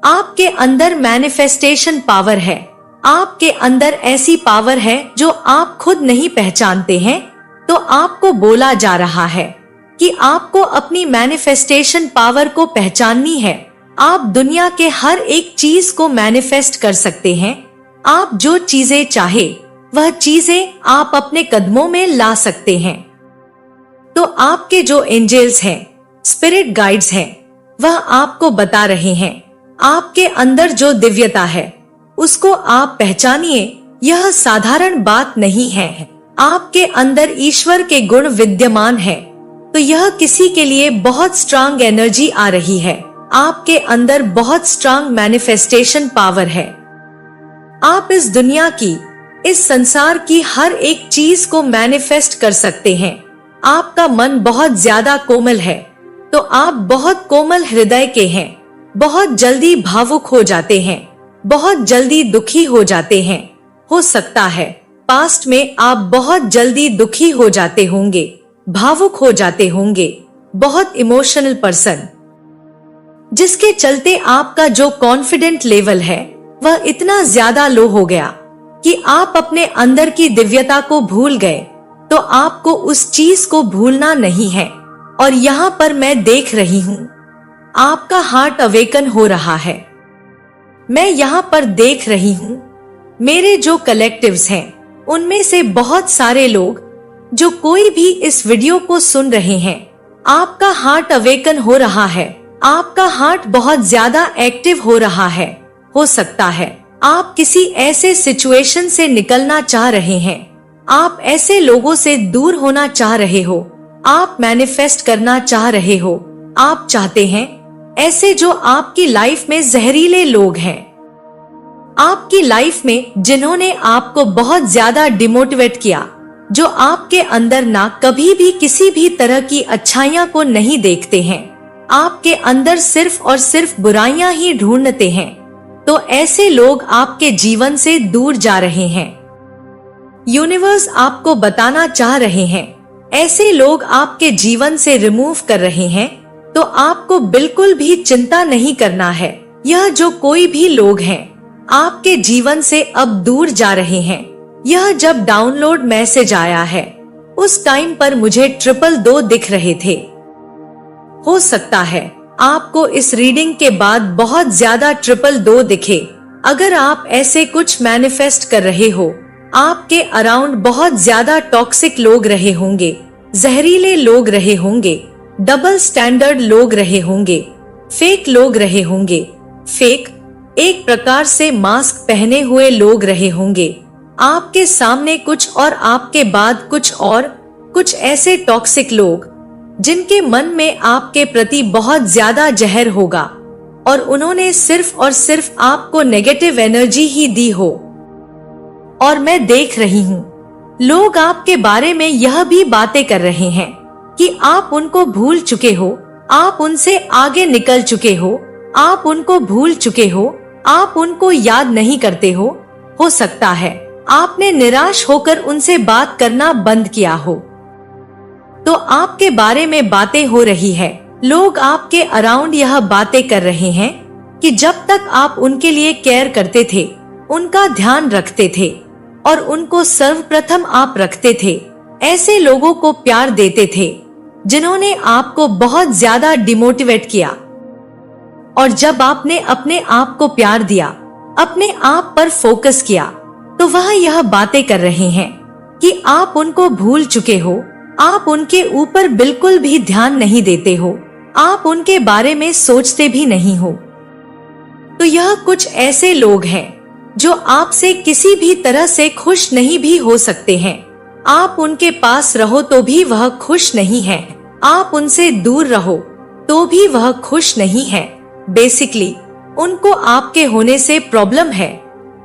आपके अंदर manifestation power है। आपके अंदर ऐसी पावर है जो आप खुद नहीं पहचानते हैं। तो आपको बोला जा रहा है कि आपको अपनी मैनिफेस्टेशन पावर को पहचाननी है। आप दुनिया के हर एक चीज को मैनिफेस्ट कर सकते हैं। आप जो चीजें चाहे वह चीजें आप अपने कदमों में ला सकते हैं। तो आपके जो एंजल्स हैं, स्पिरिट गाइड्स हैं, वह आपको बता रहे हैं आपके अंदर जो दिव्यता है उसको आप पहचानिए। यह साधारण बात नहीं है। आपके अंदर ईश्वर के गुण विद्यमान है। तो यह किसी के लिए बहुत स्ट्रांग एनर्जी आ रही है। आपके अंदर बहुत स्ट्रांग मैनिफेस्टेशन पावर है। आप इस दुनिया की, इस संसार की हर एक चीज को मैनिफेस्ट कर सकते हैं। आपका मन बहुत ज्यादा कोमल है। तो आप बहुत कोमल हृदय के हैं। बहुत जल्दी भावुक हो जाते हैं, बहुत जल्दी दुखी हो जाते हैं। हो सकता है पास्ट में आप बहुत जल्दी दुखी हो जाते होंगे, भावुक हो जाते होंगे, बहुत इमोशनल पर्सन, जिसके चलते आपका जो कॉन्फिडेंट लेवल है वह इतना ज्यादा लो हो गया कि आप अपने अंदर की दिव्यता को भूल गए। तो आपको उस चीज को भूलना नहीं है। और यहाँ पर मैं देख रही हूँ आपका हार्ट अवेकन हो रहा है। मैं यहाँ पर देख रही हूँ मेरे जो कलेक्टिव्स हैं उनमें से बहुत सारे लोग जो कोई भी इस वीडियो को सुन रहे हैं, आपका हार्ट अवेकन हो रहा है। आपका हार्ट बहुत ज्यादा एक्टिव हो रहा है। हो सकता है आप किसी ऐसे सिचुएशन से निकलना चाह रहे हैं। आप ऐसे लोगों से दूर होना चाह रहे हो। आप मैनिफेस्ट करना चाह रहे हो। आप चाहते हैं ऐसे जो आपकी लाइफ में जहरीले लोग हैं, आपकी लाइफ में जिन्होंने आपको बहुत ज्यादा डिमोटिवेट किया, जो आपके अंदर ना कभी भी किसी भी तरह की अच्छाइयां को नहीं देखते हैं, आपके अंदर सिर्फ और सिर्फ बुराइयां ही ढूंढते हैं। तो ऐसे लोग आपके जीवन से दूर जा रहे हैं। यूनिवर्स आपको बताना चाह रहे हैं ऐसे लोग आपके जीवन से रिमूव कर रहे हैं। तो आपको बिल्कुल भी चिंता नहीं करना है। यह जो कोई भी लोग हैं आपके जीवन से अब दूर जा रहे हैं। यह जब डाउनलोड मैसेज आया है उस टाइम पर मुझे 222 दिख रहे थे। हो सकता है आपको इस रीडिंग के बाद बहुत ज्यादा 222 दिखे। अगर आप ऐसे कुछ मैनिफेस्ट कर रहे हो, आपके अराउंड बहुत ज्यादा टॉक्सिक लोग रहे होंगे, जहरीले लोग रहे होंगे, डबल स्टैंडर्ड लोग रहे होंगे, फेक लोग रहे होंगे। फेक एक प्रकार से मास्क पहने हुए लोग रहे होंगे। आपके सामने कुछ और आपके बाद कुछ और, कुछ ऐसे टॉक्सिक लोग जिनके मन में आपके प्रति बहुत ज्यादा जहर होगा और उन्होंने सिर्फ और सिर्फ आपको नेगेटिव एनर्जी ही दी हो। और मैं देख रही हूँ लोग आपके बारे में यह भी बातें कर रहे हैं कि आप उनको भूल चुके हो, आप उनसे आगे निकल चुके हो, आप उनको भूल चुके हो, आप उनको याद नहीं करते हो। हो सकता है आपने निराश होकर उनसे बात करना बंद किया हो। तो आपके बारे में बातें हो रही है। लोग आपके अराउंड यह बातें कर रहे हैं कि जब तक आप उनके लिए केयर करते थे, उनका ध्यान रखते थे और उनको सर्वप्रथम आप रखते थे, ऐसे लोगों को प्यार देते थे जिन्होंने आपको बहुत ज्यादा डिमोटिवेट किया। और जब आपने अपने आप को प्यार दिया, अपने आप पर फोकस किया, तो वह यह बातें कर रहे हैं कि आप उनको भूल चुके हो, आप उनके ऊपर बिल्कुल भी ध्यान नहीं देते हो, आप उनके बारे में सोचते भी नहीं हो। तो यह कुछ ऐसे लोग हैं जो आपसे किसी भी तरह से खुश नहीं भी हो सकते हैं। आप उनके पास रहो तो भी वह खुश नहीं है, आप उनसे दूर रहो तो भी वह खुश नहीं है। बेसिकली उनको आपके होने से प्रॉब्लम है,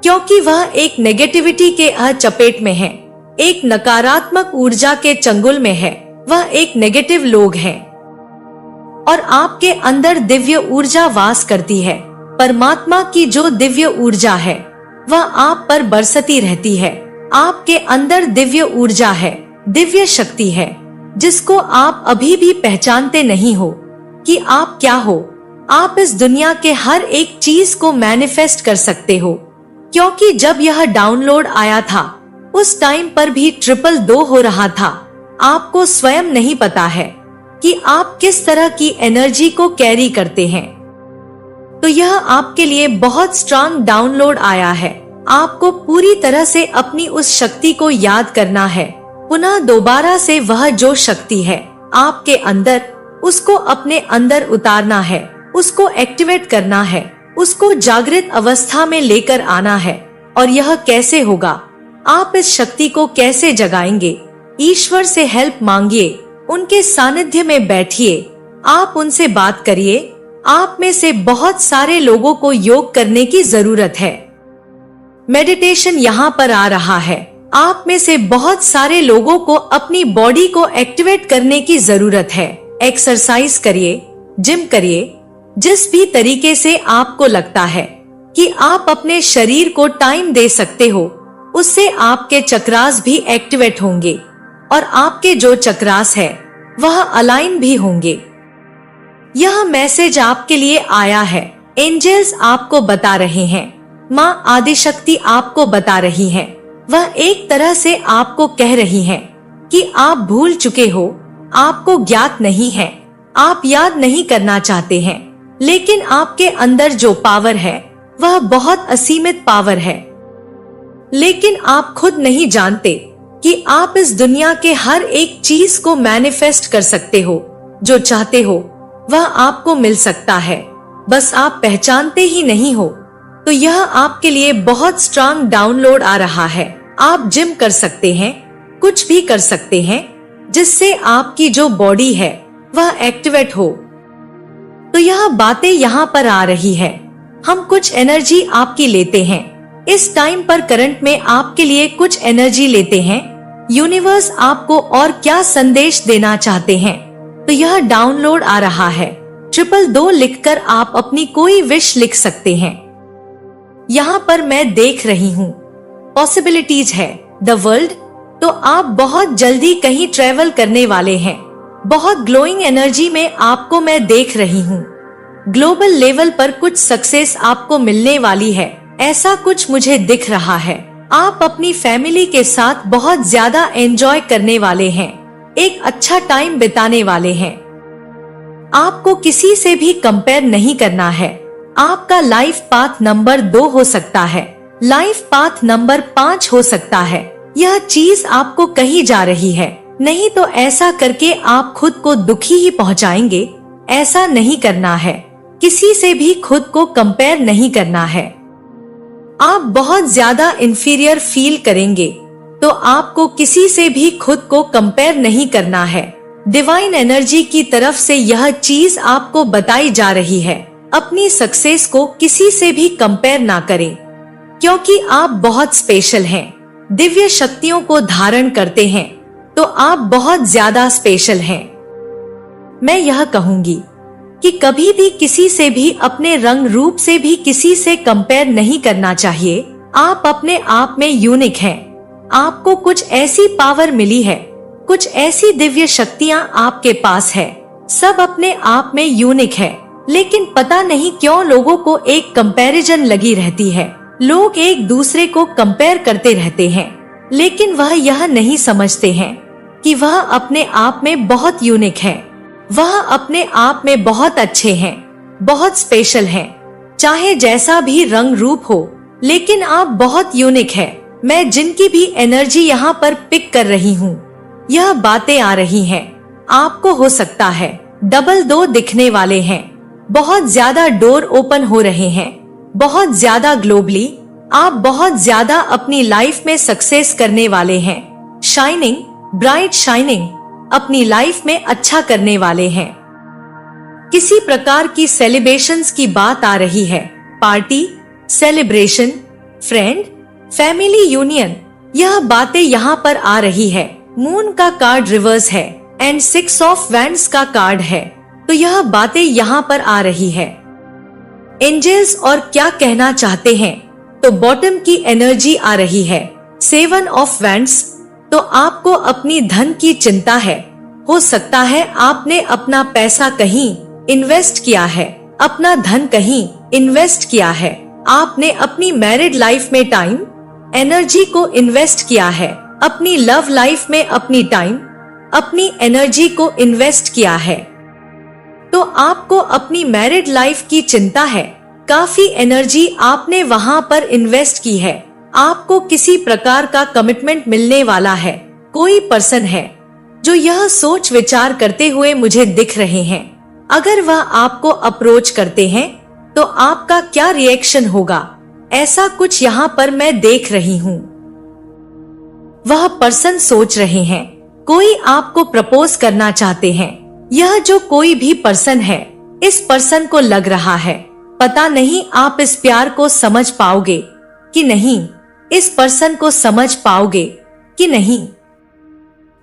क्योंकि वह एक नेगेटिविटी के चपेट में है, एक नकारात्मक ऊर्जा के चंगुल में है। वह एक नेगेटिव लोग हैं और आपके अंदर दिव्य ऊर्जा वास करती है। परमात्मा की जो दिव्य ऊर्जा है वह आप पर बरसती रहती है। आपके अंदर दिव्य ऊर्जा है, दिव्य शक्ति है, जिसको आप अभी भी पहचानते नहीं हो कि आप क्या हो। आप इस दुनिया के हर एक चीज को मैनिफेस्ट कर सकते हो, क्योंकि जब यह डाउनलोड आया था उस टाइम पर भी 222 हो रहा था। आपको स्वयं नहीं पता है कि आप किस तरह की एनर्जी को कैरी करते हैं। तो यह आपके लिए बहुत स्ट्रांग डाउनलोड आया है। आपको पूरी तरह से अपनी उस शक्ति को याद करना है, पुनः दोबारा से वह जो शक्ति है आपके अंदर, उसको अपने अंदर उतारना है, उसको एक्टिवेट करना है, उसको जागृत अवस्था में लेकर आना है। और यह कैसे होगा? आप इस शक्ति को कैसे जगाएंगे? ईश्वर से हेल्प मांगिए, उनके सानिध्य में बैठिए, आप उनसे बात करिए। आप में से बहुत सारे लोगों को योग करने की जरूरत है। मेडिटेशन यहाँ पर आ रहा है। आप में से बहुत सारे लोगों को अपनी बॉडी को एक्टिवेट करने की जरूरत है। एक्सरसाइज करिए, जिम करिए, जिस भी तरीके से आपको लगता है कि आप अपने शरीर को टाइम दे सकते हो, उससे आपके चक्रास भी एक्टिवेट होंगे और आपके जो चक्रास है वह अलाइन भी होंगे। यह मैसेज आपके लिए आया है। एंजल्स आपको बता रहे हैं, माँ आदिशक्ति आपको बता रही है। वह एक तरह से आपको कह रही है कि आप भूल चुके हो, आपको ज्ञात नहीं है, आप याद नहीं करना चाहते हैं, लेकिन आपके अंदर जो पावर है वह बहुत असीमित पावर है। लेकिन आप खुद नहीं जानते कि आप इस दुनिया के हर एक चीज को मैनिफेस्ट कर सकते हो। जो चाहते हो वह आपको मिल सकता है, बस आप पहचानते ही नहीं हो। तो यह आपके लिए बहुत स्ट्रांग डाउनलोड आ रहा है। आप जिम कर सकते हैं, कुछ भी कर सकते हैं जिससे आपकी जो बॉडी है वह एक्टिवेट हो। तो यह बातें यहाँ पर आ रही है। हम कुछ एनर्जी आपकी लेते हैं। इस टाइम पर करंट में आपके लिए कुछ एनर्जी लेते हैं। यूनिवर्स आपको और क्या संदेश देना चाहते हैं? तो यह डाउनलोड आ रहा है। 222 लिखकर आप अपनी कोई विश लिख सकते हैं। यहाँ पर मैं देख रही हूँ पॉसिबिलिटीज है, द वर्ल्ड। तो आप बहुत जल्दी कहीं ट्रेवल करने वाले हैं। बहुत ग्लोइंग एनर्जी में आपको मैं देख रही हूँ। ग्लोबल लेवल पर कुछ सक्सेस आपको मिलने वाली है, ऐसा कुछ मुझे दिख रहा है। आप अपनी फैमिली के साथ बहुत ज्यादा एंजॉय करने वाले हैं, एक अच्छा टाइम बिताने वाले हैं। आपको किसी से भी कंपेयर नहीं करना है। आपका लाइफ पाथ नंबर 2 हो सकता है, लाइफ पाथ नंबर 5 हो सकता है। यह चीज आपको कही जा रही है, नहीं तो ऐसा करके आप खुद को दुखी ही पहुंचाएंगे। ऐसा नहीं करना है, किसी से भी खुद को कंपेयर नहीं करना है। आप बहुत ज्यादा इंफीरियर फील करेंगे, तो आपको किसी से भी खुद को कंपेयर नहीं करना है। डिवाइन एनर्जी की तरफ से यह चीज आपको बताई जा रही है। अपनी सक्सेस को किसी से भी कंपेयर ना करें, क्योंकि आप बहुत स्पेशल हैं, दिव्य शक्तियों को धारण करते हैं, तो आप बहुत ज्यादा स्पेशल हैं। मैं यह कहूंगी कि कभी भी किसी से भी अपने रंग रूप से भी किसी से कंपेयर नहीं करना चाहिए। आप अपने आप में यूनिक हैं। आपको कुछ ऐसी पावर मिली है, कुछ ऐसी दिव्य शक्तियाँ आपके पास है। सब अपने आप में यूनिक है, लेकिन पता नहीं क्यों लोगों को एक कंपैरिजन लगी रहती है। लोग एक दूसरे को कंपेयर करते रहते हैं, लेकिन वह यह नहीं समझते हैं कि वह अपने आप में बहुत यूनिक है। वह अपने आप में बहुत अच्छे हैं, बहुत स्पेशल हैं। चाहे जैसा भी रंग रूप हो, लेकिन आप बहुत यूनिक है। मैं जिनकी भी एनर्जी यहाँ पर पिक कर रही हूँ, यह बातें आ रही हैं। आपको हो सकता है 222 दिखने वाले हैं। बहुत ज्यादा डोर ओपन हो रहे हैं, बहुत ज्यादा ग्लोबली। आप बहुत ज्यादा अपनी लाइफ में सक्सेस करने वाले हैं। शाइनिंग, ब्राइट शाइनिंग, अपनी लाइफ में अच्छा करने वाले हैं। किसी प्रकार की सेलिब्रेशंस की बात आ रही है। Party, celebration, friend, family union, यह बातें यहाँ पर आ रही है। मून का कार्ड रिवर्स है एंड 6 ऑफ वैंड्स का कार्ड है, तो यह बातें यहाँ पर आ रही है। एंजल्स और क्या कहना चाहते हैं? तो बॉटम की एनर्जी आ रही है, 7 ऑफ वैंड्स। तो आपको अपनी धन की चिंता है। हो सकता है आपने अपना पैसा कहीं इन्वेस्ट किया है, अपना धन कहीं इन्वेस्ट किया है, आपने अपनी मैरिड लाइफ में टाइम एनर्जी को इन्वेस्ट किया है, अपनी लव लाइफ में अपनी टाइम अपनी एनर्जी को इन्वेस्ट किया है, तो आपको अपनी मैरिड लाइफ की चिंता है, काफी एनर्जी आपने वहां पर इन्वेस्ट की है, आपको किसी प्रकार का कमिटमेंट मिलने वाला है। कोई पर्सन है जो यह सोच विचार करते हुए मुझे दिख रहे हैं, अगर वह आपको अप्रोच करते हैं तो आपका क्या रिएक्शन होगा, ऐसा कुछ यहाँ पर मैं देख रही हूँ। वह पर्सन सोच रहे हैं, कोई आपको प्रपोज करना चाहते हैं। यह जो कोई भी पर्सन है, इस पर्सन को लग रहा है पता नहीं आप इस प्यार को समझ पाओगे कि नहीं, इस पर्सन को समझ पाओगे कि नहीं।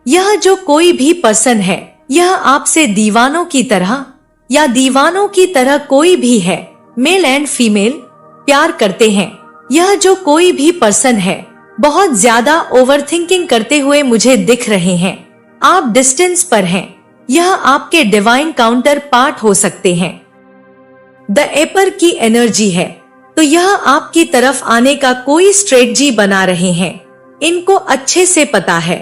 यह जो कोई भी पर्सन है, यह आपसे दीवानों की तरह या दीवानों की तरह कोई भी है, मेल एंड फीमेल प्यार करते हैं। यह जो कोई भी पर्सन है, बहुत ज्यादा ओवरथिंकिंग करते हुए मुझे दिख रहे हैं। आप डिस्टेंस पर हैं, यह आपके डिवाइन काउंटर पार्ट हो सकते हैं। द एपर की एनर्जी है, तो यह आपकी तरफ आने का कोई स्ट्रेटजी बना रहे हैं। इनको अच्छे से पता है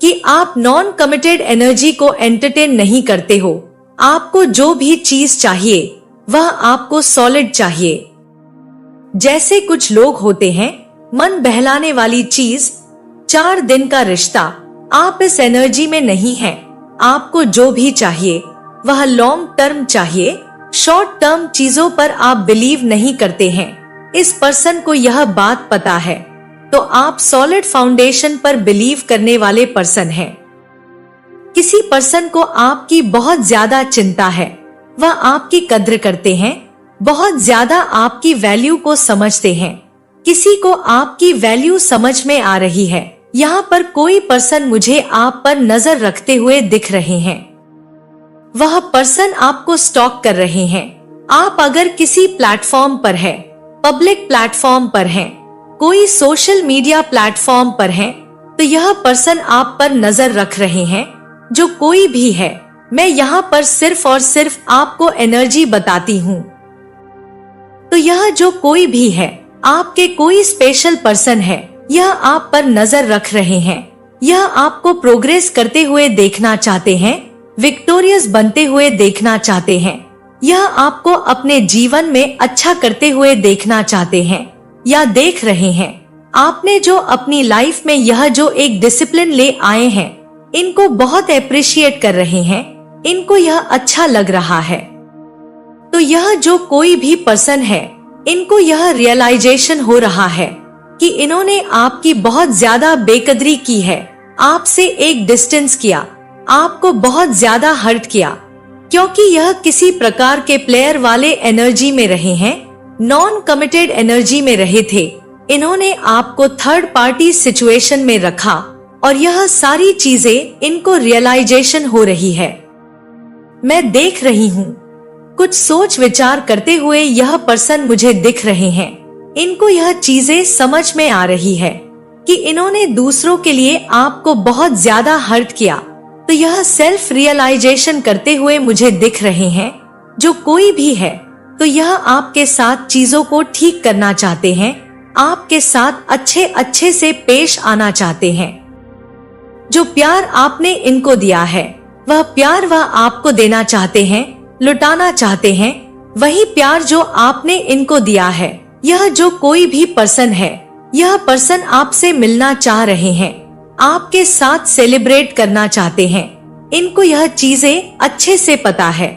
कि आप नॉन कमिटेड एनर्जी को एंटरटेन नहीं करते हो। आपको जो भी चीज चाहिए वह आपको सॉलिड चाहिए। जैसे कुछ लोग होते हैं, मन बहलाने वाली चीज, 4 दिन का रिश्ता, आप इस एनर्जी में नहीं हैं। आपको जो भी चाहिए वह लॉन्ग टर्म चाहिए, शॉर्ट टर्म चीजों पर आप बिलीव नहीं करते हैं। इस पर्सन को यह बात पता है, तो आप सॉलिड फाउंडेशन पर बिलीव करने वाले पर्सन हैं। किसी पर्सन को आपकी बहुत ज्यादा चिंता है, वह आपकी कद्र करते हैं, बहुत ज्यादा आपकी वैल्यू को समझते हैं। किसी को आपकी वैल्यू समझ में आ रही है। यहाँ पर कोई पर्सन मुझे आप पर नजर रखते हुए दिख रहे हैं। वह पर्सन आपको स्टॉक कर रहे हैं। आप अगर किसी प्लेटफॉर्म पर है, पब्लिक प्लेटफॉर्म पर हैं, कोई सोशल मीडिया प्लेटफॉर्म पर हैं, तो यह पर्सन आप पर नजर रख रहे हैं। जो कोई भी है, मैं यहाँ पर सिर्फ और सिर्फ आपको एनर्जी बताती हूँ। तो यह जो कोई भी है, आपके कोई स्पेशल पर्सन है, यह आप पर नजर रख रहे हैं। यह आपको प्रोग्रेस करते हुए देखना चाहते हैं, विक्टोरियस बनते हुए देखना चाहते हैं। यह आपको अपने जीवन में अच्छा करते हुए देखना चाहते हैं या देख रहे हैं। आपने जो अपनी लाइफ में यह जो एक डिसिप्लिन ले आए हैं, इनको बहुत अप्रिशिएट कर रहे हैं। इनको यह अच्छा लग रहा है। तो यह जो कोई भी पर्सन है, इनको यह रियलाइजेशन हो रहा है कि इन्होंने आपकी बहुत ज्यादा बेकदरी की है, आपसे एक डिस्टेंस किया, आपको बहुत ज्यादा हर्ट किया, क्योंकि यह किसी प्रकार के प्लेयर वाले एनर्जी में रहे हैं, नॉन कमिटेड एनर्जी में रहे थे। इन्होंने आपको थर्ड पार्टी सिचुएशन में रखा और यह सारी चीजें इनको रियलाइजेशन हो रही है। मैं देख रही हूँ, कुछ सोच विचार करते हुए यह पर्सन मुझे दिख रहे हैं। इनको यह चीजें समझ में आ रही है कि इन्होंने दूसरों के लिए आपको बहुत ज्यादा हर्ट किया, तो यह सेल्फ रियलाइजेशन करते हुए मुझे दिख रहे हैं। जो कोई भी है, तो यह आपके साथ चीजों को ठीक करना चाहते हैं, आपके साथ अच्छे से पेश आना चाहते हैं। जो प्यार आपने इनको दिया है, वह प्यार वह आपको देना चाहते हैं, लुटाना चाहते हैं। वही प्यार जो आपने इनको दिया है। यह जो कोई भी पर्सन है, यह पर्सन आपसे मिलना चाह रहे हैं, आपके साथ सेलिब्रेट करना चाहते हैं। इनको यह चीजें अच्छे से पता है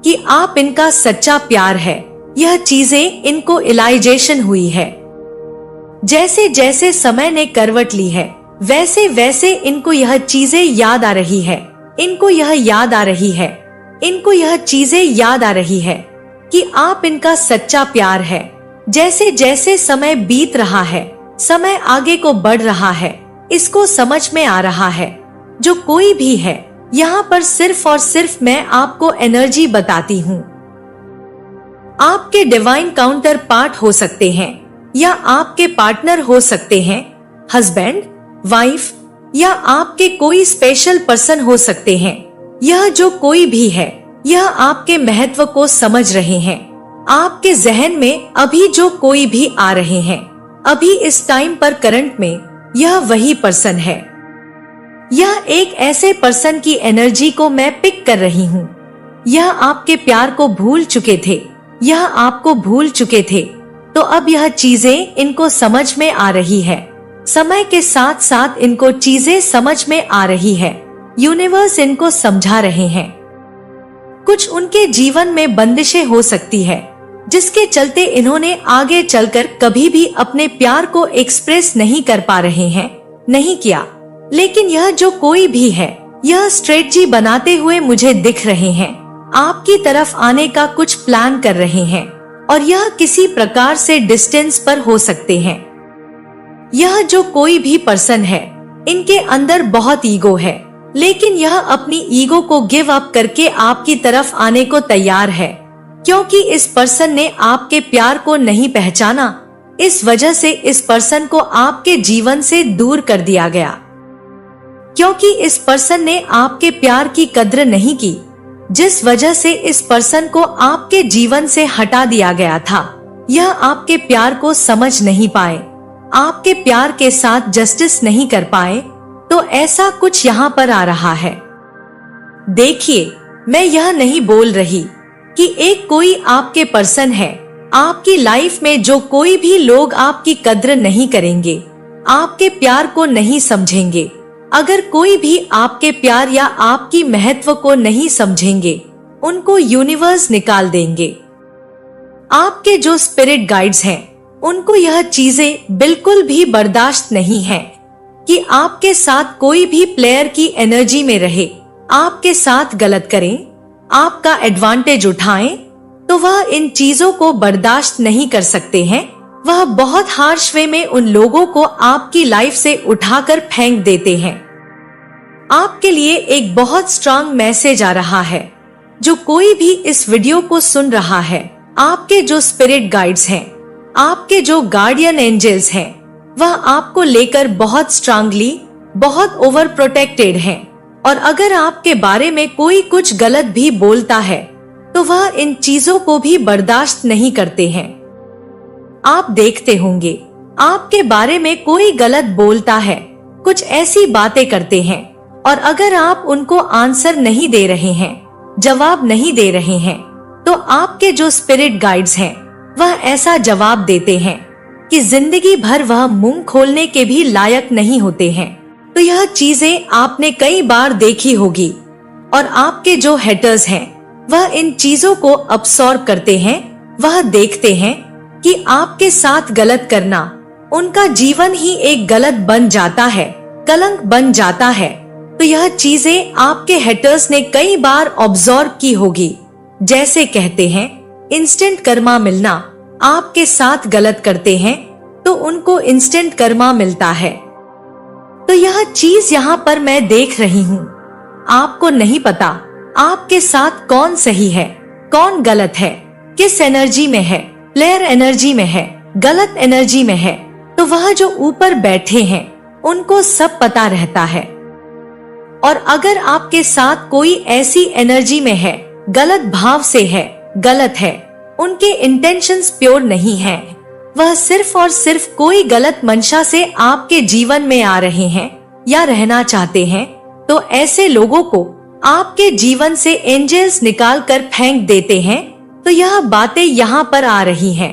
कि आप इनका सच्चा प्यार है। यह चीजें इनको रियलाइजेशन हुई है। जैसे जैसे समय ने करवट ली है, वैसे वैसे इनको यह चीजें याद आ रही है। इनको यह याद आ रही है, इनको यह चीजें याद आ रही है कि आप इनका सच्चा प्यार है। जैसे जैसे समय बीत रहा है, समय आगे को बढ़ रहा है, इसको समझ में आ रहा है। जो कोई भी है, यहाँ पर सिर्फ और सिर्फ मैं आपको एनर्जी बताती हूँ। आपके डिवाइन काउंटर पार्ट हो सकते हैं या आपके पार्टनर हो सकते हैं, हस्बैंड, वाइफ या आपके कोई स्पेशल पर्सन हो सकते हैं। यह जो कोई भी है, यह आपके महत्व को समझ रहे हैं। आपके जहन में अभी जो कोई भी आ रहे हैं, अभी इस टाइम पर करंट में यह वही पर्सन है। यह एक ऐसे पर्सन की एनर्जी को मैं पिक कर रही हूँ। यह आपके प्यार को भूल चुके थे, यह आपको भूल चुके थे, तो अब यह चीजें इनको समझ में आ रही है। समय के साथ साथ इनको चीजें समझ में आ रही है। यूनिवर्स इनको समझा रहे हैं। कुछ उनके जीवन में बंदिशें हो सकती है, जिसके चलते इन्होंने आगे चलकर कभी भी अपने प्यार को एक्सप्रेस नहीं कर पा रहे हैं, नहीं किया। लेकिन यह जो कोई भी है, यह स्ट्रेटजी बनाते हुए मुझे दिख रहे हैं। आपकी तरफ आने का कुछ प्लान कर रहे हैं और यह किसी प्रकार से डिस्टेंस पर हो सकते हैं। यह जो कोई भी पर्सन है, इनके अंदर बहुत ईगो है, लेकिन यह अपनी ईगो को गिव अप करके आपकी तरफ आने को तैयार है, क्योंकि इस पर्सन ने आपके प्यार को नहीं पहचाना। इस वजह से इस पर्सन को आपके जीवन से दूर कर दिया गया, क्योंकि इस पर्सन ने आपके प्यार की कद्र नहीं की, जिस वजह से इस पर्सन को आपके जीवन से हटा दिया गया था। यह आपके प्यार को समझ नहीं पाए, आपके प्यार के साथ जस्टिस नहीं कर पाए, तो ऐसा कुछ यहाँ पर आ रहा है। देखिए, मैं यह नहीं बोल रही कि एक कोई आपके पर्सन है आपकी लाइफ में, जो कोई भी लोग आपकी कद्र नहीं करेंगे, आपके प्यार को नहीं समझेंगे। अगर कोई भी आपके प्यार या आपकी महत्व को नहीं समझेंगे, उनको यूनिवर्स निकाल देंगे। आपके जो स्पिरिट गाइड्स हैं, उनको यह चीजें बिल्कुल भी बर्दाश्त नहीं है कि आपके साथ कोई भी प्लेयर की एनर्जी में रहे, आपके साथ गलत करें, आपका एडवांटेज उठाएं, तो वह इन चीजों को बर्दाश्त नहीं कर सकते हैं। वह बहुत हार्श वे में उन लोगों को आपकी लाइफ से उठाकर फेंक देते हैं। आपके लिए एक बहुत स्ट्रांग मैसेज आ रहा है। जो कोई भी इस वीडियो को सुन रहा है, आपके जो स्पिरिट गाइड्स हैं, आपके जो गार्डियन एंजल्स हैं, वह आपको लेकर बहुत स्ट्रांगली, बहुत ओवर प्रोटेक्टेड हैं। और अगर आपके बारे में कोई कुछ गलत भी बोलता है, तो वह इन चीजों को भी बर्दाश्त नहीं करते हैं। आप देखते होंगे, आपके बारे में कोई गलत बोलता है, कुछ ऐसी बातें करते हैं, और अगर आप उनको आंसर नहीं दे रहे हैं, जवाब नहीं दे रहे हैं, तो आपके जो स्पिरिट गाइड्स हैं, वह ऐसा जवाब देते हैं कि जिंदगी भर वह मुंह खोलने के भी लायक नहीं होते हैं। तो यह चीजें आपने कई बार देखी होगी, और आपके जो हेटर्स हैं, वह इन चीजों को अब्सॉर्ब करते हैं। वह देखते हैं कि आपके साथ गलत करना उनका जीवन ही एक गलत बन जाता है, कलंक बन जाता है। तो यह चीजें आपके हेटर्स ने कई बार ऑब्जर्व की होगी। जैसे कहते हैं, इंस्टेंट कर्मा मिलना। आपके साथ गलत करते हैं तो उनको इंस्टेंट कर्मा मिलता है। तो यह चीज यहाँ पर मैं देख रही हूँ। आपको नहीं पता आपके साथ कौन सही है, कौन गलत है, किस एनर्जी में है, प्लेयर एनर्जी में है, गलत एनर्जी में है। तो वह जो ऊपर बैठे हैं, उनको सब पता रहता है। और अगर आपके साथ कोई ऐसी एनर्जी में है, गलत भाव से है, गलत है, उनके इंटेंशंस प्योर नहीं है, वह सिर्फ और सिर्फ कोई गलत मंशा से आपके जीवन में आ रहे हैं या रहना चाहते हैं, तो ऐसे लोगों को आपके जीवन से एंजल्स निकाल कर फेंक देते हैं। तो यह बातें यहाँ पर आ रही हैं।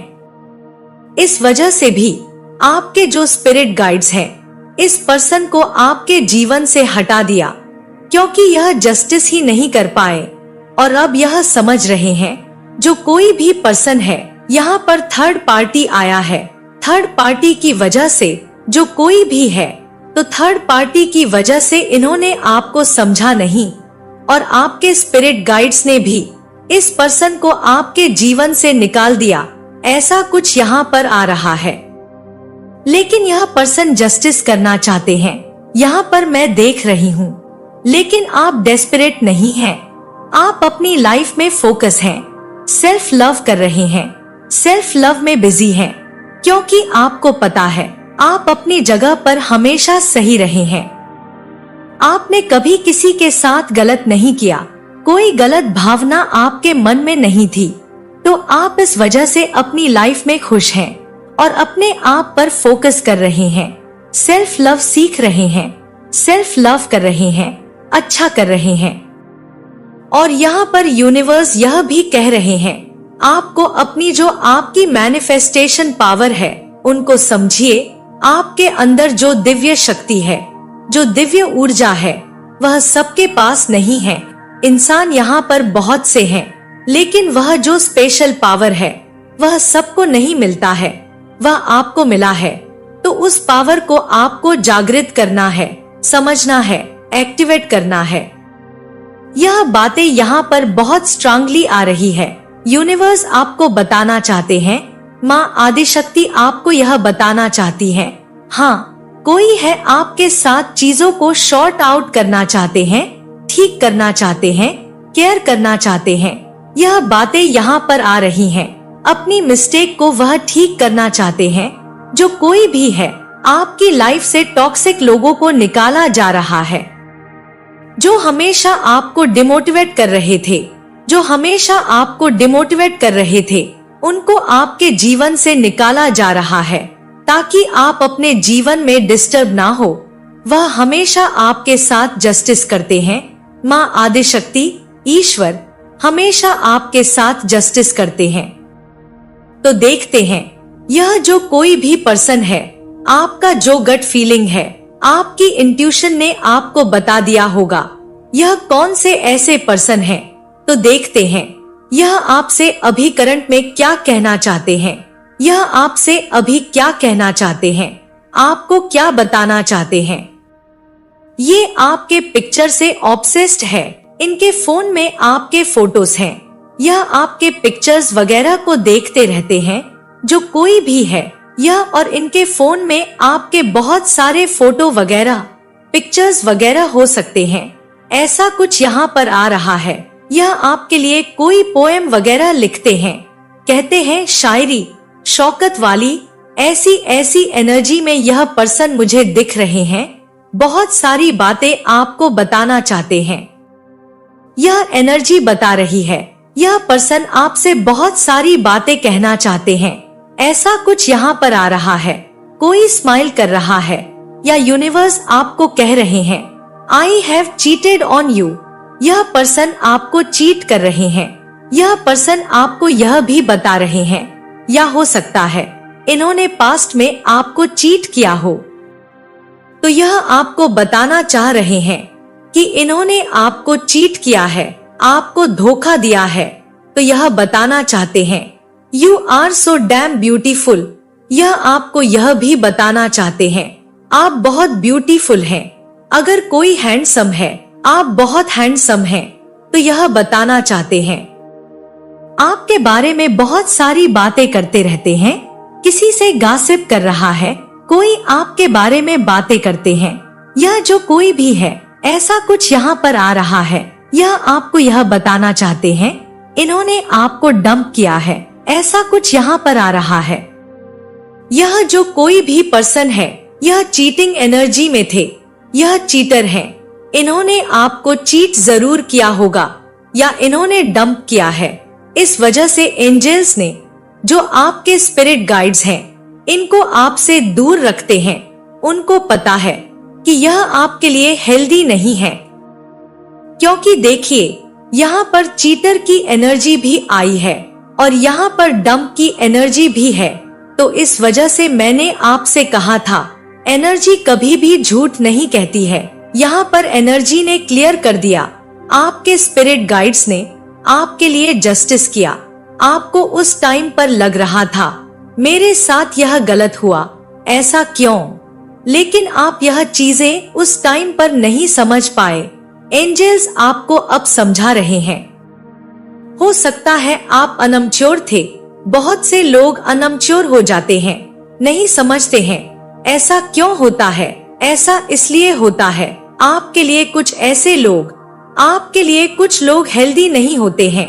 इस वजह से भी आपके जो स्पिरिट गाइड्स हैं, इस पर्सन को आपके जीवन से हटा दिया, क्योंकि यह जस्टिस ही नहीं कर पाए। और अब यह समझ रहे हैं, जो कोई भी पर्सन है, यहाँ पर थर्ड पार्टी आया है। थर्ड पार्टी की वजह से जो कोई भी है, तो थर्ड पार्टी की वजह से इन्होंने आपको समझा नहीं, और आपके स्पिरिट गाइड्स ने भी इस पर्सन को आपके जीवन से निकाल दिया। ऐसा कुछ यहाँ पर आ रहा है। लेकिन यह पर्सन जस्टिस करना चाहते हैं, यहाँ पर मैं देख रही हूँ। लेकिन आप डेस्परेट नहीं हैं। आप अपनी लाइफ में फोकस हैं, सेल्फ लव कर रहे हैं, सेल्फ लव में बिजी हैं, क्योंकि आपको पता है आप अपनी जगह पर हमेशा सही रहे हैं। आपने कभी किसी के साथ गलत नहीं किया, कोई गलत भावना आपके मन में नहीं थी। तो आप इस वजह से अपनी लाइफ में खुश हैं और अपने आप पर फोकस कर रहे हैं, सेल्फ लव सीख रहे हैं, सेल्फ लव कर रहे हैं, अच्छा कर रहे हैं। और यहाँ पर यूनिवर्स यह भी कह रहे हैं, आपको अपनी जो आपकी मैनिफेस्टेशन पावर है उनको समझिए। आपके अंदर जो दिव्य शक्ति है, जो दिव्य ऊर्जा है, वह सबके पास नहीं है। इंसान यहाँ पर बहुत से हैं, लेकिन वह जो स्पेशल पावर है वह सबको नहीं मिलता है, वह आपको मिला है। तो उस पावर को आपको जागृत करना है, समझना है, एक्टिवेट करना है। यह बातें यहाँ पर बहुत स्ट्रांगली आ रही है। यूनिवर्स आपको बताना चाहते हैं, माँ आदिशक्ति आपको यह बताना चाहती है, हाँ कोई है आपके साथ चीजों को शॉर्ट आउट करना चाहते हैं, ठीक करना चाहते हैं, केयर करना चाहते हैं। यह बातें यहाँ पर आ रही हैं। अपनी मिस्टेक को वह ठीक करना चाहते हैं। जो कोई भी है, आपकी लाइफ से टॉक्सिक लोगों को निकाला जा रहा है, जो हमेशा आपको डिमोटिवेट कर रहे थे, जो हमेशा आपको डिमोटिवेट कर रहे थे, उनको आपके जीवन से निकाला जा रहा है ताकि आप अपने जीवन में डिस्टर्ब ना हो। वह हमेशा आपके साथ जस्टिस करते हैं। माँ आदिशक्ति, ईश्वर हमेशा आपके साथ जस्टिस करते हैं। तो देखते हैं, यह जो कोई भी पर्सन है, आपका जो गट फीलिंग है, आपकी इंट्यूशन ने आपको बता दिया होगा यह कौन से ऐसे पर्सन हैं। तो देखते हैं यह आपसे अभी करंट में क्या कहना चाहते हैं, यह आपसे अभी क्या कहना चाहते हैं, आपको क्या बताना चाहते हैं। ये आपके पिक्चर से ऑब्सेस्ड है। इनके फोन में आपके फोटोज हैं। यह आपके पिक्चर्स वगैरह को देखते रहते हैं। जो कोई भी है, यह और इनके फोन में आपके बहुत सारे फोटो वगैरह, पिक्चर्स वगैरह हो सकते हैं। ऐसा कुछ यहाँ पर आ रहा है। यह आपके लिए कोई पोएम वगैरह लिखते हैं, कहते हैं शायरी, शौकत वाली ऐसी ऐसी एनर्जी में यह पर्सन मुझे दिख रहे हैं। बहुत सारी बातें आपको बताना चाहते हैं। यह एनर्जी बता रही है, यह पर्सन आपसे बहुत सारी बातें कहना चाहते हैं। ऐसा कुछ यहाँ पर आ रहा है। कोई स्माइल कर रहा है या यूनिवर्स आपको कह रहे हैं, I have cheated on you. यह पर्सन आपको चीट कर रहे हैं। यह पर्सन आपको यह भी बता रहे हैं, या हो सकता है इन्होंने पास्ट में आपको चीट किया हो। तो यह आपको बताना चाह रहे हैं कि इन्होंने आपको चीट किया है, आपको धोखा दिया है। तो यह बताना चाहते हैं, you are so damn beautiful. यह आपको यह भी बताना चाहते हैं, आप बहुत ब्यूटीफुल हैं। अगर कोई हैंडसम है, आप बहुत हैंडसम हैं। तो यह बताना चाहते हैं, आपके बारे में बहुत सारी बातें करते रहते हैं। किसी से गॉसिप कर रहा है, कोई आपके बारे में बातें करते हैं। यह जो कोई भी है, ऐसा कुछ यहाँ पर आ रहा है। यह आपको यह बताना चाहते हैं, इन्होंने आपको डंप किया है। ऐसा कुछ यहाँ पर आ रहा है। यह जो कोई भी पर्सन है, यह चीटिंग एनर्जी में थे। यह चीटर है। इन्होंने आपको चीट जरूर किया होगा या इन्होंने डंप किया है। इस वजह से एंजल्स ने, जो आपके स्पिरिट गाइड्स हैं, इनको आपसे दूर रखते हैं। उनको पता है कि यह आपके लिए हेल्दी नहीं है, क्योंकि देखिए यहाँ पर चीटर की एनर्जी भी आई है और यहाँ पर डंप की एनर्जी भी है। तो इस वजह से मैंने आपसे कहा था, एनर्जी कभी भी झूठ नहीं कहती है। यहाँ पर एनर्जी ने क्लियर कर दिया। आपके स्पिरिट गाइड्स ने आपके लिए जस्टिस किया। आपको उस टाइम पर लग रहा था मेरे साथ यह गलत हुआ, ऐसा क्यों? लेकिन आप यह चीजें उस टाइम पर नहीं समझ पाए। एंजल्स आपको अब समझा रहे हैं। हो सकता है आप अनमच्योर थे। बहुत से लोग अनमच्योर हो जाते हैं, नहीं समझते हैं ऐसा क्यों होता है। ऐसा इसलिए होता है आपके लिए कुछ ऐसे लोग, आपके लिए कुछ लोग हेल्दी नहीं होते हैं,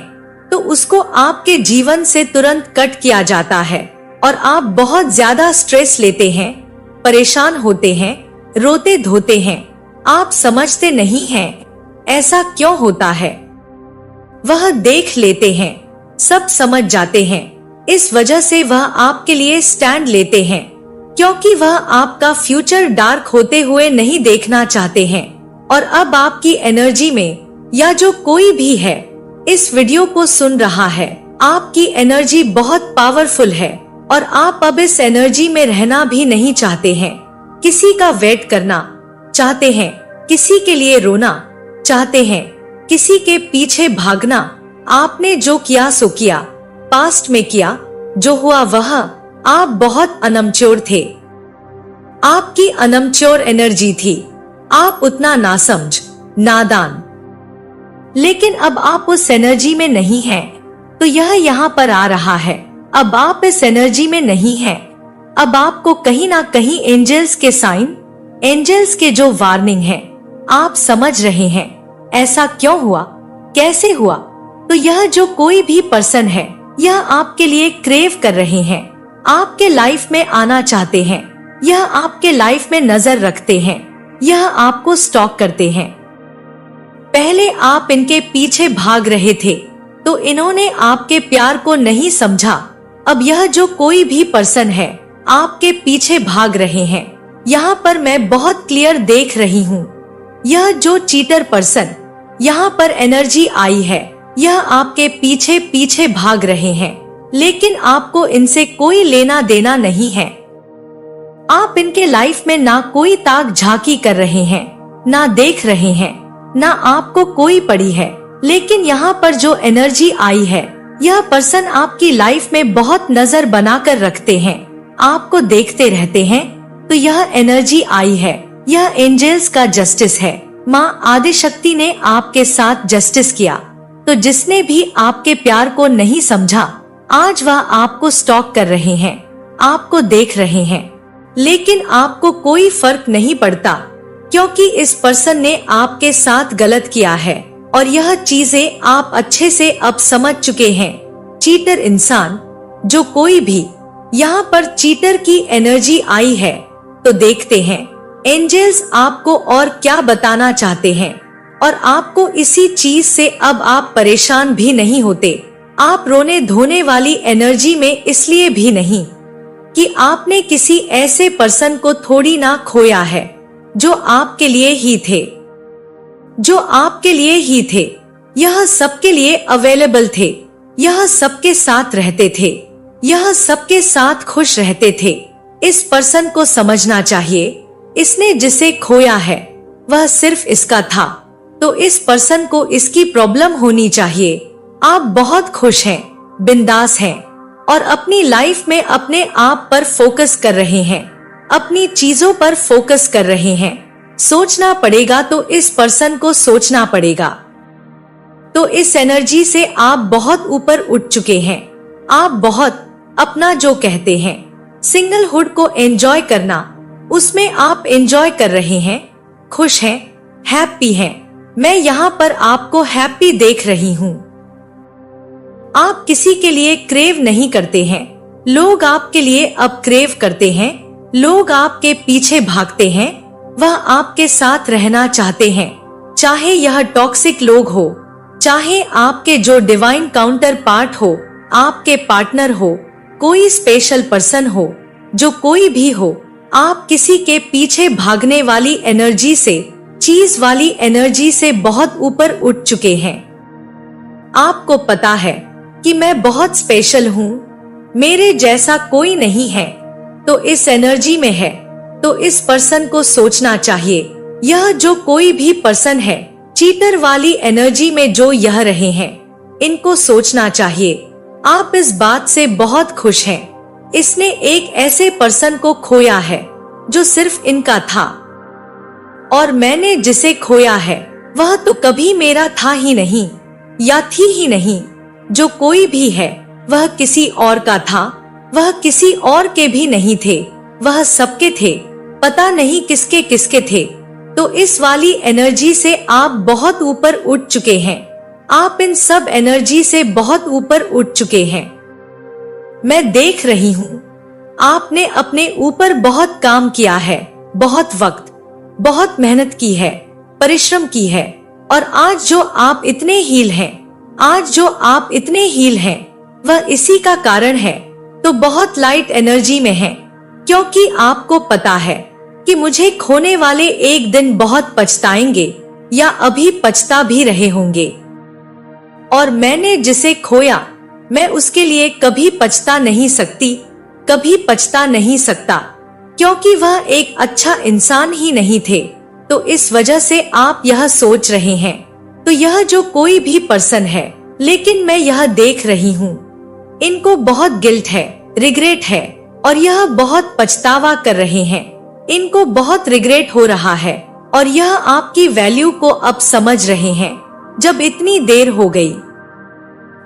तो उसको आपके जीवन से तुरंत कट किया जाता है और आप बहुत ज्यादा स्ट्रेस लेते हैं, परेशान होते हैं, रोते धोते हैं। आप समझते नहीं हैं ऐसा क्यों होता है। वह देख लेते हैं, सब समझ जाते हैं। इस वजह से वह आपके लिए स्टैंड लेते हैं, क्योंकि वह आपका फ्यूचर डार्क होते हुए नहीं देखना चाहते हैं। और अब आपकी एनर्जी में, या जो कोई भी है इस वीडियो को सुन रहा है, आपकी एनर्जी बहुत पावरफुल है और आप अब इस एनर्जी में रहना भी नहीं चाहते हैं। किसी का वेट करना चाहते हैं, किसी के लिए रोना चाहते हैं, किसी के पीछे भागना। आपने जो किया सो किया, पास्ट में किया, जो हुआ वह। आप बहुत अनमच्योर थे, आपकी अनमच्योर एनर्जी थी, आप उतना नासमझ, नादान। लेकिन अब आप उस एनर्जी में नहीं हैं, तो यह यहाँ पर आ रहा है। अब आप इस एनर्जी में नहीं हैं। अब आपको कहीं ना कहीं एंजल्स के साइन, एंजल्स के जो वार्निंग है, आप समझ रहे हैं ऐसा क्यों हुआ, कैसे हुआ। तो यह जो कोई भी पर्सन है, यह आपके लिए क्रेव कर रहे हैं, आपके लाइफ में आना चाहते हैं, यह आपके लाइफ में नजर रखते हैं, यह आपको स्टॉक करते हैं। पहले आप इनके पीछे भाग रहे थे, तो इन्होंने आपके प्यार को नहीं समझा। अब यह जो कोई भी पर्सन है, आपके पीछे भाग रहे हैं। यहाँ पर मैं बहुत क्लियर देख रही हूँ, यह जो चीटर पर्सन यहाँ पर एनर्जी आई है, यह आपके पीछे पीछे भाग रहे हैं, लेकिन आपको इनसे कोई लेना देना नहीं है। आप इनके लाइफ में ना कोई ताक झांकी कर रहे हैं, ना देख रहे हैं, ना आपको कोई पड़ी है। लेकिन यहाँ पर जो एनर्जी आई है, यह पर्सन आपकी लाइफ में बहुत नजर बनाकर रखते हैं, आपको देखते रहते हैं। तो यह एनर्जी आई है, यह एंजल्स का जस्टिस है। माँ आदिशक्ति ने आपके साथ जस्टिस किया। तो जिसने भी आपके प्यार को नहीं समझा, आज वह आपको स्टॉक कर रहे हैं, आपको देख रहे हैं, लेकिन आपको कोई फर्क नहीं पड़ता, क्योंकि इस पर्सन ने आपके साथ गलत किया है और यह चीजें आप अच्छे से अब समझ चुके हैं। चीटर इंसान, जो कोई भी यहाँ पर चीटर की एनर्जी आई है, तो देखते हैं एंजल्स आपको और क्या बताना चाहते हैं। और आपको इसी चीज से अब आप परेशान भी नहीं होते। आप रोने धोने वाली एनर्जी में इसलिए भी नहीं कि आपने किसी ऐसे पर्सन को थोड़ी ना खोया है जो आपके लिए ही थे, जो आपके लिए ही थे। यह सबके लिए अवेलेबल थे, यह सबके साथ रहते थे, यह सबके साथ खुश रहते थे। इस पर्सन को समझना चाहिए, इसने जिसे खोया है वह सिर्फ इसका था, तो इस पर्सन को इसकी प्रॉब्लम होनी चाहिए। आप बहुत खुश हैं, बिंदास हैं और अपनी लाइफ में अपने आप पर फोकस कर रहे हैं, अपनी चीजों पर फोकस कर रहे हैं। सोचना पड़ेगा तो इस पर्सन को सोचना पड़ेगा। तो इस एनर्जी से आप बहुत ऊपर उठ चुके हैं। आप बहुत अपना जो कहते हैं सिंगलहुड को एंजॉय करना, उसमें आप एंजॉय कर रहे हैं, खुश हैं, हैप्पी हैं। मैं यहाँ पर आपको हैप्पी देख रही हूँ। आप किसी के लिए क्रेव नहीं करते हैं, लोग आपके लिए अब क्रेव करते हैं। लोग आपके पीछे भागते हैं, वह आपके साथ रहना चाहते हैं, चाहे यह टॉक्सिक लोग हो, चाहे आपके जो डिवाइन काउंटर पार्ट हो, आपके पार्टनर हो, कोई स्पेशल पर्सन हो, जो कोई भी हो। आप किसी के पीछे भागने वाली एनर्जी से, चीज वाली एनर्जी से बहुत ऊपर उठ चुके हैं। आपको पता है कि मैं बहुत स्पेशल हूँ, मेरे जैसा कोई नहीं है, तो इस एनर्जी में है। तो इस पर्सन को सोचना चाहिए, यह जो कोई भी पर्सन है चीटर वाली एनर्जी में जो यह रहे हैं, इनको सोचना चाहिए। आप इस बात से बहुत खुश हैं। इसने एक ऐसे पर्सन को खोया है जो सिर्फ इनका था, और मैंने जिसे खोया है वह तो कभी मेरा था ही नहीं, या थी ही नहीं। जो कोई भी है वह किसी और का था, वह किसी और के भी नहीं थे, वह सबके थे, पता नहीं किसके किसके थे। तो इस वाली एनर्जी से आप बहुत ऊपर उठ चुके हैं। आप इन सब एनर्जी से बहुत ऊपर उठ चुके हैं। मैं देख रही हूँ, आपने अपने ऊपर बहुत काम किया है, बहुत वक्त, बहुत मेहनत की है, परिश्रम की है, और आज जो आप इतने हील हैं, आज जो आप इतने हील हैं वह इसी का कारण है। तो बहुत लाइट एनर्जी में हैं, क्योंकि आपको पता है कि मुझे खोने वाले एक दिन बहुत पछताएंगे या अभी पछता भी रहे होंगे, और मैंने जिसे खोया मैं उसके लिए कभी पछता नहीं सकती, कभी पछता नहीं सकता, क्योंकि वह एक अच्छा इंसान ही नहीं थे। तो इस वजह से आप यह सोच रहे हैं। तो यह जो कोई भी पर्सन है, लेकिन मैं यह देख रही हूँ इनको बहुत गिल्ट है, रिग्रेट है, और यह बहुत पछतावा कर रहे हैं। इनको बहुत रिग्रेट हो रहा है और यह आपकी वैल्यू को अब समझ रहे हैं जब इतनी देर हो गई।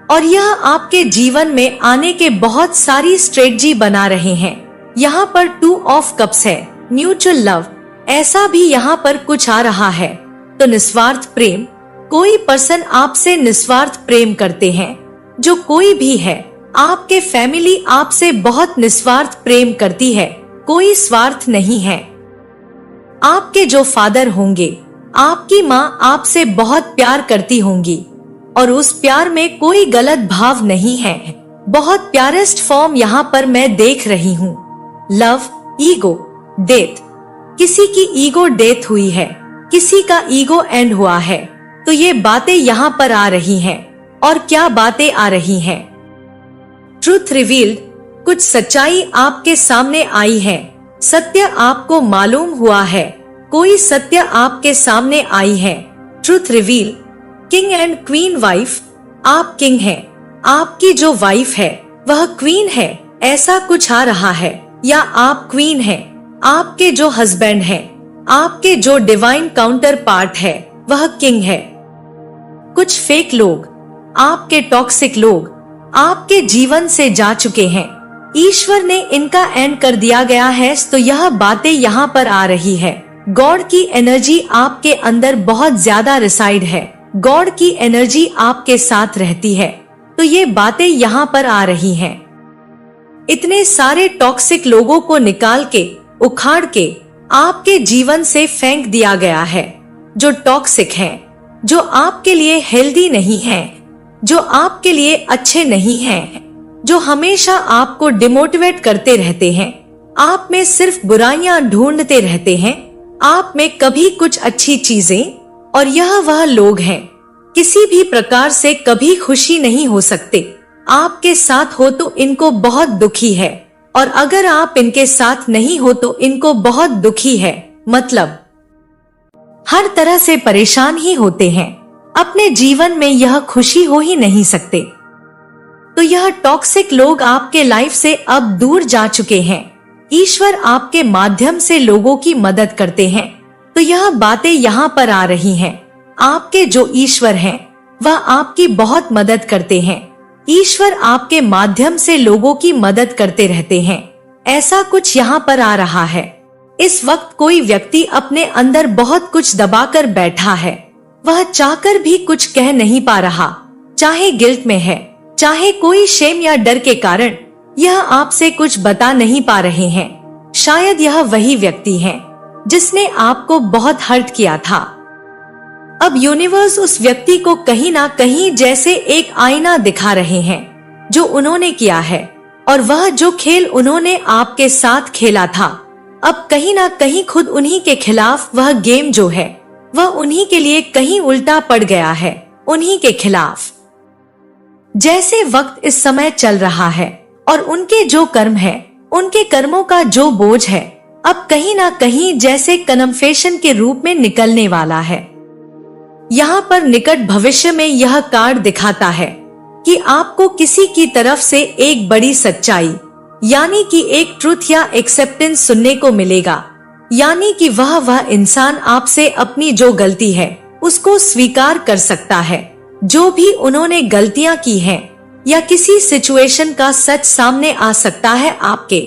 और यह आपके जीवन में आने के बहुत सारी स्ट्रेटजी बना रहे हैं। यहाँ पर 2 ऑफ कप्स है, म्यूचुअल लव, ऐसा भी यहाँ पर कुछ आ रहा है। तो निस्वार्थ प्रेम, कोई पर्सन आपसे निस्वार्थ प्रेम करते हैं। जो कोई भी है, आपके फैमिली आपसे बहुत निस्वार्थ प्रेम करती है, कोई स्वार्थ नहीं है। आपके जो फादर होंगे, आपकी माँ आपसे बहुत प्यार करती होंगी और उस प्यार में कोई गलत भाव नहीं है। बहुत प्यारेस्ट फॉर्म यहाँ पर मैं देख रही हूँ। लव, ईगो, डेथ, किसी की ईगो डेथ हुई है, किसी का ईगो एंड हुआ है। तो ये बातें यहाँ पर आ रही हैं। और क्या बातें आ रही हैं? ट्रूथ रिवील्ड, कुछ सच्चाई आपके सामने आई है, सत्य आपको मालूम हुआ है, कोई सत्य आपके सामने आई है। Truth reveal, king and queen wife, आप किंग हैं, आपकी जो वाइफ है वह क्वीन है, ऐसा कुछ आ रहा है। या आप क्वीन हैं, आपके जो हस्बैंड हैं, आपके जो डिवाइन काउंटर पार्ट है वह किंग है। कुछ फेक लोग, आपके टॉक्सिक लोग आपके जीवन से जा चुके हैं, ईश्वर ने इनका एंड कर दिया गया है। तो यह बातें यहाँ पर आ रही है। गॉड की एनर्जी आपके अंदर बहुत ज्यादा रिसाइड है, गॉड की एनर्जी आपके साथ रहती है। तो ये बातें यहाँ पर आ रही हैं। इतने सारे टॉक्सिक लोगों को निकाल के, उखाड़ के आपके जीवन से फेंक दिया गया है। जो टॉक्सिक हैं, जो आपके लिए हेल्दी नहीं हैं, जो आपके लिए अच्छे नहीं हैं, जो हमेशा आपको डिमोटिवेट करते रहते हैं, आप में सिर्फ बुराइयां ढूंढते रहते हैं, आप में कभी कुछ अच्छी चीजें, और यह वह लोग हैं किसी भी प्रकार से कभी खुशी नहीं हो सकते। आपके साथ हो तो इनको बहुत दुखी है, और अगर आप इनके साथ नहीं हो तो इनको बहुत दुखी है, मतलब हर तरह से परेशान ही होते हैं। अपने जीवन में यह खुशी हो ही नहीं सकते। तो यह टॉक्सिक लोग आपके लाइफ से अब दूर जा चुके हैं। ईश्वर आपके माध्यम से लोगों की मदद करते हैं। तो यह बातें यहाँ पर आ रही हैं। आपके जो ईश्वर हैं, वह आपकी बहुत मदद करते हैं। ईश्वर आपके माध्यम से लोगों की मदद करते रहते हैं। ऐसा कुछ यहाँ पर आ रहा है। इस वक्त कोई व्यक्ति अपने अंदर बहुत कुछ दबाकर बैठा है, वह चाहकर भी कुछ कह नहीं पा रहा, चाहे गिल्ट में है, चाहे कोई शेम या डर के कारण यह आपसे कुछ बता नहीं पा रहे हैं। शायद यह वही व्यक्ति है जिसने आपको बहुत हर्ट किया था। अब यूनिवर्स उस व्यक्ति को कहीं ना कहीं जैसे एक आईना दिखा रहे हैं जो उन्होंने किया है, और वह जो खेल उन्होंने आपके साथ खेला था, अब कहीं ना कहीं खुद उन्हीं के खिलाफ वह गेम जो है वह उन्हीं के लिए कहीं उल्टा पड़ गया है, उन्हीं के खिलाफ। जैसे वक्त इस समय चल रहा है और उनके जो कर्म है, उनके कर्मों का जो बोझ है, अब कहीं ना कहीं जैसे कन्फेशन के रूप में निकलने वाला है। यहाँ पर निकट भविष्य में यह कार्ड दिखाता है कि आपको किसी की तरफ से एक बड़ी सच्चाई, यानी कि एक ट्रूथ या एक्सेप्टेंस सुनने को मिलेगा। यानी कि वह इंसान आपसे अपनी जो गलती है उसको स्वीकार कर सकता है, जो भी उन्होंने गलतियां की हैं, या किसी सिचुएशन का सच सामने आ सकता है आपके।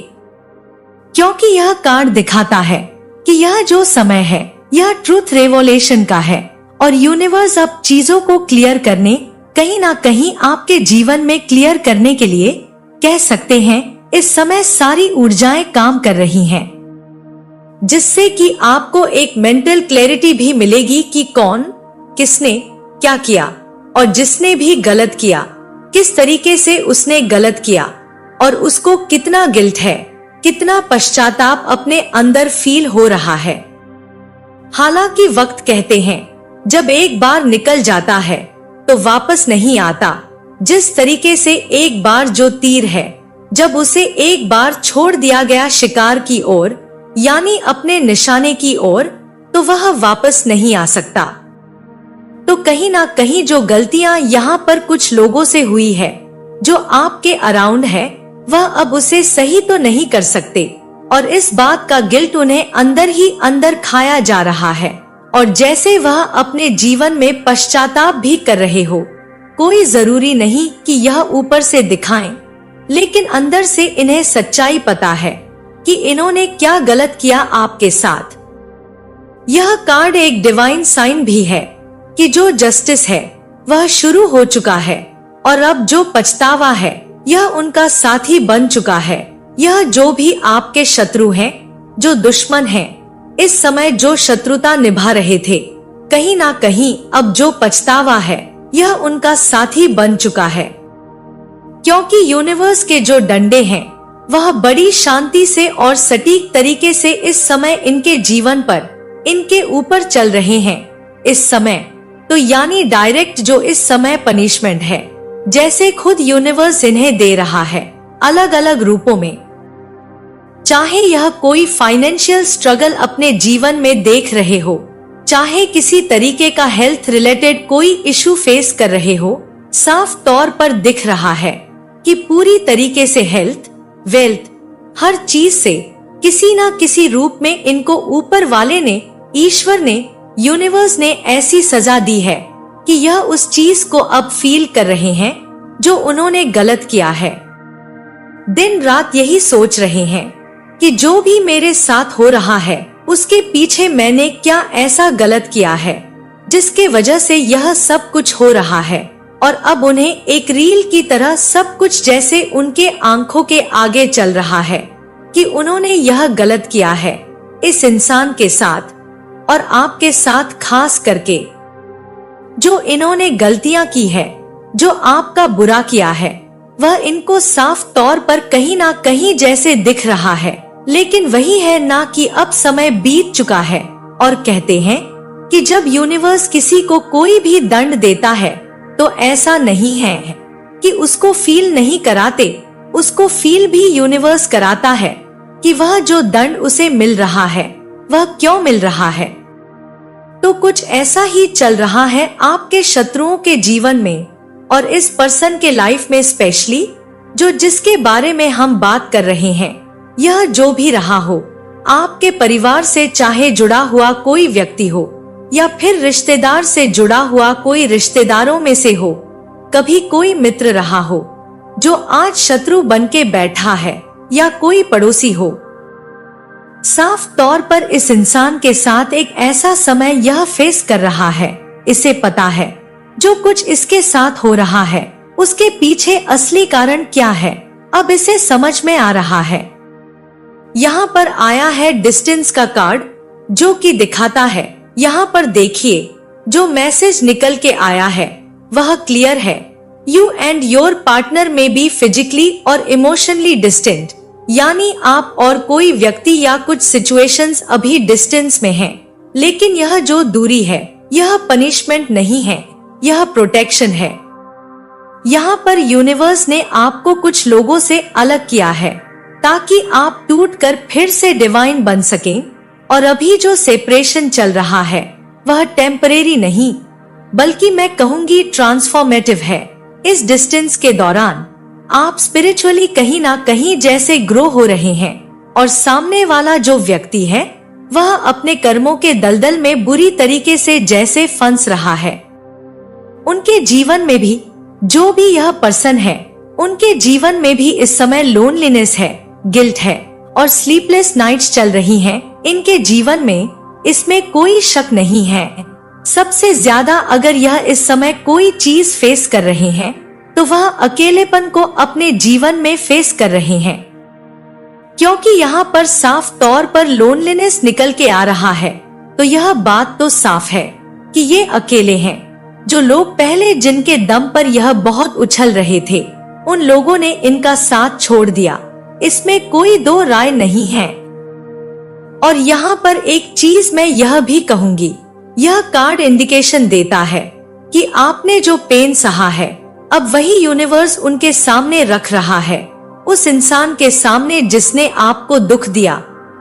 क्योंकि यह कार्ड दिखाता है कि यह जो समय है यह ट्रूथ रेवोलेशन का है, और यूनिवर्स अब चीजों को क्लियर करने, कहीं ना कहीं आपके जीवन में क्लियर करने के लिए कह सकते हैं इस समय सारी ऊर्जाएं काम कर रही हैं, जिससे कि आपको एक मेंटल क्लैरिटी भी मिलेगी कि कौन किसने क्या किया। और जिसने भी गलत किया किस तरीके से उसने गलत किया और उसको कितना गिल्ट है, कितना पश्चाताप अपने अंदर फील हो रहा है। हालांकि वक्त कहते हैं जब एक बार निकल जाता है तो वापस नहीं आता। जिस तरीके से एक बार जो तीर है जब उसे एक बार छोड़ दिया गया शिकार की ओर यानी अपने निशाने की ओर, तो वह वापस नहीं आ सकता। तो कहीं ना कहीं जो गलतियां यहाँ पर कुछ लोगों से हुई है जो आपके अराउंड है, वह अब उसे सही तो नहीं कर सकते और इस बात का गिल्ट उन्हें अंदर ही अंदर खाया जा रहा है। और जैसे वह अपने जीवन में पश्चाताप भी कर रहे हो। कोई जरूरी नहीं कि यह ऊपर से दिखाएं, लेकिन अंदर से इन्हें सच्चाई पता है कि इन्होंने क्या गलत किया आपके साथ। यह कार्ड एक डिवाइन साइन भी है कि जो जस्टिस है वह शुरू हो चुका है और अब जो पछतावा है यह उनका साथी बन चुका है। यह जो भी आपके शत्रु हैं, जो दुश्मन हैं, इस समय जो शत्रुता निभा रहे थे, कहीं ना कहीं अब जो पछतावा है यह उनका साथी बन चुका है। क्योंकि यूनिवर्स के जो डंडे हैं वह बड़ी शांति से और सटीक तरीके से इस समय इनके जीवन पर, इनके ऊपर चल रहे हैं। इस समय तो यानी डायरेक्ट जो इस समय पनिशमेंट है, जैसे खुद यूनिवर्स इन्हें दे रहा है अलग अलग रूपों में। चाहे यह कोई फाइनेंशियल स्ट्रगल अपने जीवन में देख रहे हो, चाहे किसी तरीके का हेल्थ रिलेटेड कोई इशू फेस कर रहे हो, साफ तौर पर दिख रहा है कि पूरी तरीके से हेल्थ, वेल्थ, हर चीज से किसी ना किसी रूप में इनको ऊपर वाले ने, ईश्वर ने, यूनिवर्स ने ऐसी सजा दी है कि यह उस चीज को अब फील कर रहे हैं जो उन्होंने गलत किया है। दिन रात यही सोच रहे हैं कि जो भी मेरे साथ हो रहा है उसके पीछे मैंने क्या ऐसा गलत किया है जिसके वजह से यह सब कुछ हो रहा है। और अब उन्हें एक रील की तरह सब कुछ जैसे उनके आंखों के आगे चल रहा है कि उन्होंने यह गलत किया है इस इंसान के साथ और आपके साथ, खास करके जो इन्होंने गलतियां की है, जो आपका बुरा किया है, वह इनको साफ तौर पर कहीं ना कहीं जैसे दिख रहा है। लेकिन वही है ना कि अब समय बीत चुका है और कहते हैं कि जब यूनिवर्स किसी को कोई भी दंड देता है तो ऐसा नहीं है कि उसको फील नहीं कराते, उसको फील भी यूनिवर्स कराता है कि वह जो दंड उसे मिल रहा है वह क्यों मिल रहा है। तो कुछ ऐसा ही चल रहा है आपके शत्रुओं के जीवन में और इस पर्सन के लाइफ में, स्पेशली जो जिसके बारे में हम बात कर रहे हैं। यह जो भी रहा हो, आपके परिवार से चाहे जुड़ा हुआ कोई व्यक्ति हो या फिर रिश्तेदार से जुड़ा हुआ कोई रिश्तेदारों में से हो, कभी कोई मित्र रहा हो जो आज शत्रु बन के बैठा है या कोई पड़ोसी हो। साफ तौर पर इस इंसान के साथ एक ऐसा समय यह फेस कर रहा है। इसे पता है जो कुछ इसके साथ हो रहा है उसके पीछे असली कारण क्या है, अब इसे समझ में आ रहा है। यहाँ पर आया है डिस्टेंस का कार्ड जो कि दिखाता है, यहाँ पर देखिए जो मैसेज निकल के आया है वह क्लियर है। यू एंड योर पार्टनर में बी फिजिकली और इमोशनली डिस्टेंट, यानी आप और कोई व्यक्ति या कुछ सिचुएशंस अभी डिस्टेंस में हैं। लेकिन यह जो दूरी है यह पनिशमेंट नहीं है, यह प्रोटेक्शन है। यहाँ पर यूनिवर्स ने आपको कुछ लोगों से अलग किया है ताकि आप टूटकर फिर से डिवाइन बन सकें। और अभी जो सेपरेशन चल रहा है वह टेम्परेरी नहीं बल्कि मैं कहूंगी ट्रांसफॉर्मेटिव है। इस डिस्टेंस के दौरान आप स्पिरिचुअली कहीं ना कहीं जैसे ग्रो हो रहे हैं और सामने वाला जो व्यक्ति है वह अपने कर्मों के दलदल में बुरी तरीके से जैसे फंस रहा है। उनके जीवन में भी जो भी यह पर्सन है, उनके जीवन में भी इस समय लोनलीनेस है, गिल्ट है और स्लीपलेस नाइट्स चल रही हैं इनके जीवन में, इसमें कोई शक नहीं है। सबसे ज्यादा अगर यह इस समय कोई चीज फेस कर रहे हैं तो वह अकेलेपन को अपने जीवन में फेस कर रहे हैं, क्योंकि यहाँ पर साफ तौर पर लोनलीनेस निकल के आ रहा है। तो यह बात तो साफ है कि ये अकेले हैं, जो लोग पहले जिनके दम पर यह बहुत उछल रहे थे, उन लोगों ने इनका साथ छोड़ दिया, इसमें कोई दो राय नहीं है। और यहाँ पर एक चीज मैं यह भी कहूंगी, यह कार्ड इंडिकेशन देता है कि आपने जो पेन सहा है, अब वही यूनिवर्स उनके सामने रख रहा है, उस इंसान के सामने जिसने आपको दुख दिया।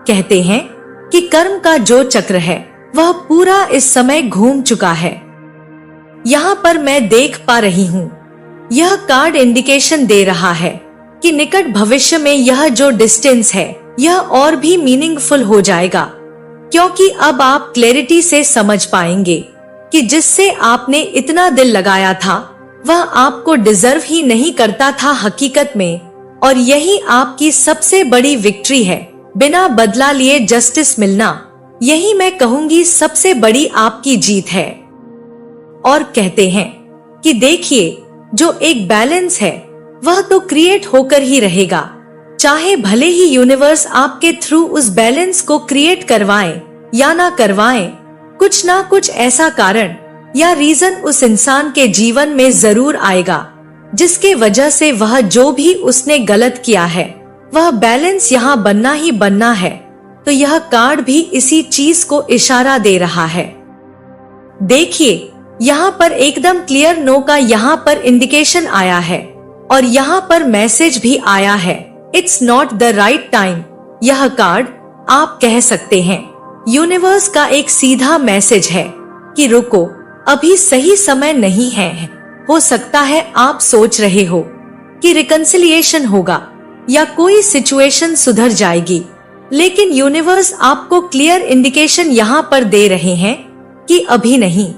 कहते हैं कि कर्म का जो चक्र है वह पूरा इस समय घूम चुका है। यहाँ पर मैं देख पा रही हूँ, यह कार्ड इंडिकेशन दे रहा है कि निकट भविष्य में यह जो डिस्टेंस है यह और भी मीनिंगफुल हो जाएगा, क्योंकि अब आप क्लैरिटी से समझ पाएंगे कि जिससे आपने इतना दिल लगाया था वह आपको डिजर्व ही नहीं करता था हकीकत में, और यही आपकी सबसे बड़ी विक्ट्री है। बिना बदला लिए जस्टिस मिलना, यही मैं कहूंगी सबसे बड़ी आपकी जीत है। और कहते हैं कि देखिए, जो एक बैलेंस है वह तो क्रिएट होकर ही रहेगा, चाहे भले ही यूनिवर्स आपके थ्रू उस बैलेंस को क्रिएट करवाए या ना करवाए, कुछ ना कुछ ऐसा कारण या रीजन उस इंसान के जीवन में जरूर आएगा जिसके वजह से वह जो भी उसने गलत किया है वह बैलेंस यहाँ बनना ही बनना है। तो यह कार्ड भी इसी चीज को इशारा दे रहा है। देखिए, यहाँ पर एकदम क्लियर नो का यहाँ पर इंडिकेशन आया है और यहाँ पर मैसेज भी आया है, it's not the right time. यह कार्ड आप कह सकते हैं यूनिवर्स का एक सीधा मैसेज है कि रुको, अभी सही समय नहीं है। हो सकता है आप सोच रहे हो कि रिकंसिलिएशन होगा या कोई सिचुएशन सुधर जाएगी, लेकिन यूनिवर्स आपको क्लियर इंडिकेशन यहाँ पर दे रहे हैं कि अभी नहीं।